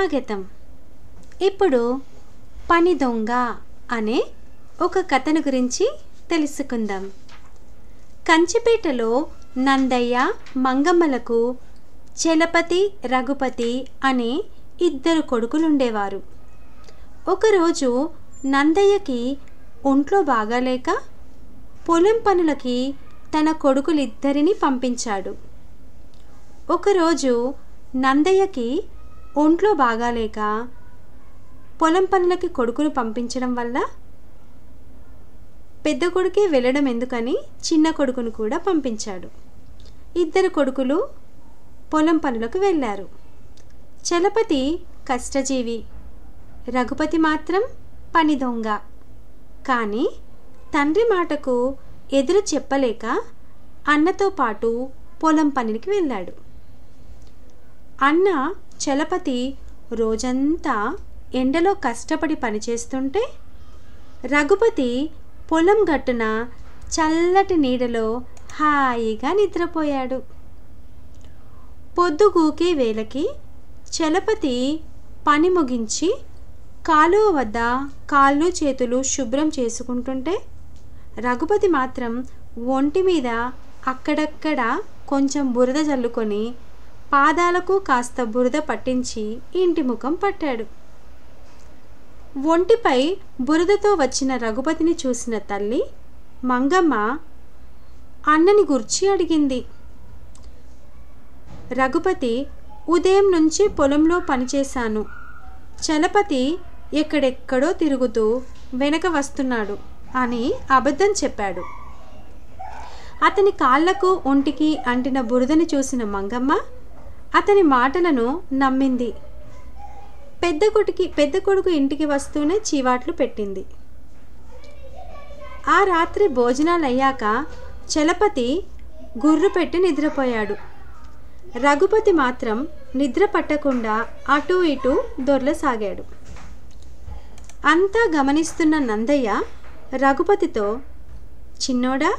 స్వాగతం. ఇప్పుడు పని దొంగ అనే ఒక కథను గురించి తెలుసుకుందాం. కంచిపేటలో నందయ్య మంగమ్మలకు చలపతి రఘుపతి అనే ఇద్దరు కొడుకులుండేవారు. ఒకరోజు నందయ్యకి ఒంట్లో బాగాలేక పొలం పనులకి తన కొడుకులిద్దరిని పంపించాడు. ఒకరోజు నందయ్యకి ఒంట్లో బాగాలేక పొలం పనులకి కొడుకును పంపించడం వల్ల పెద్ద కొడుకే వెళ్ళడం ఎందుకని చిన్న కొడుకును కూడా పంపించాడు. ఇద్దరు కొడుకులు పొలం పనులకు వెళ్ళారు. చలపతి కష్టజీవి, రఘుపతి మాత్రం పని దొంగ. కానీ తండ్రి మాటకు ఎదురు చెప్పలేక అన్నతో పాటు పొలం పనికి వెళ్ళాడు. అన్న చలపతి రోజంతా ఎండలో కష్టపడి పనిచేస్తుంటే రఘుపతి పొలం గట్టున చల్లటి నీడలో హాయిగా నిద్రపోయాడు. పొద్దుగూకే వేళకి చలపతి పని ముగించి కాలువ వద్ద కాళ్ళు చేతులు శుభ్రం చేసుకుంటుంటే రఘుపతి మాత్రం ఒంటి మీద అక్కడక్కడ కొంచెం బురద జల్లుకొని పాదాలకు కాస్త బురద పట్టించి ఇంటి ముఖం పట్టాడు. ఒంటిపై బురదతో వచ్చిన రఘుపతిని చూసిన తల్లి మంగమ్మ అన్నని గుర్చి అడిగింది. రఘుపతి ఉదయం నుంచి పొలంలో పనిచేశాను. చలపతి ఎక్కడెక్కడో తిరుగుతూ వెనక వస్తున్నాడు అని అబద్ధం చెప్పాడు. అతని కాళ్లకు ఒంటికి అంటిన బురదని చూసిన మంగమ్మ అతని మాటలను నమ్మింది. పెద్ద కొడుకు ఇంటికి వస్తూనే చీవాట్లు పెట్టింది. ఆ రాత్రి భోజనాలయ్యాక చలపతి గుర్రు పెట్టి నిద్రపోయాడు. రఘుపతి మాత్రం నిద్ర పట్టకుండా అటూ ఇటూ దొర్లసాగాడు. అంతా గమనిస్తున్న నందయ్య రఘుపతితో, చిన్నోడా,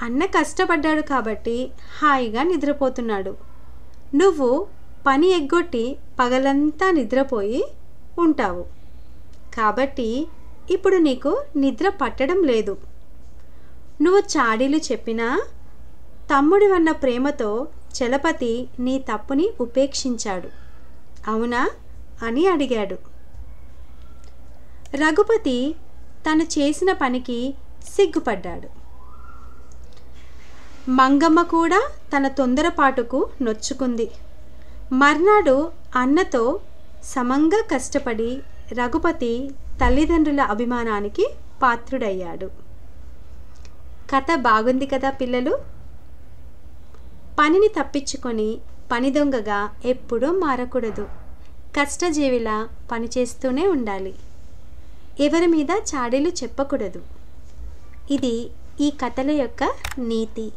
అన్న కష్టపడ్డాడు కాబట్టి హాయిగా నిద్రపోతున్నాడు. నువ్వు పని ఎగ్గొట్టి పగలంతా నిద్రపోయి ఉంటావు కాబట్టి ఇప్పుడు నీకు నిద్ర పట్టడం లేదు. నువ్వు చాడీలు చెప్పినా తమ్ముడివన్న ప్రేమతో చలపతి నీ తప్పుని ఉపేక్షించాడు, అవునా అని అడిగాడు. రఘుపతి తను చేసిన పనికి సిగ్గుపడ్డాడు. మంగమ్మ కూడా తన తొందరపాటుకు నొచ్చుకుంది. మర్నాడు అన్నతో సమంగా కష్టపడి రఘుపతి తల్లిదండ్రుల అభిమానానికి పాత్రుడయ్యాడు. కథ బాగుంది కదా పిల్లలు? పనిని తప్పించుకొని పని దొంగగా ఎప్పుడూ మారకూడదు. కష్టజీవిలా పనిచేస్తూనే ఉండాలి. ఎవరి మీద చాడీలు చెప్పకూడదు. ఇది ఈ కథల యొక్క నీతి.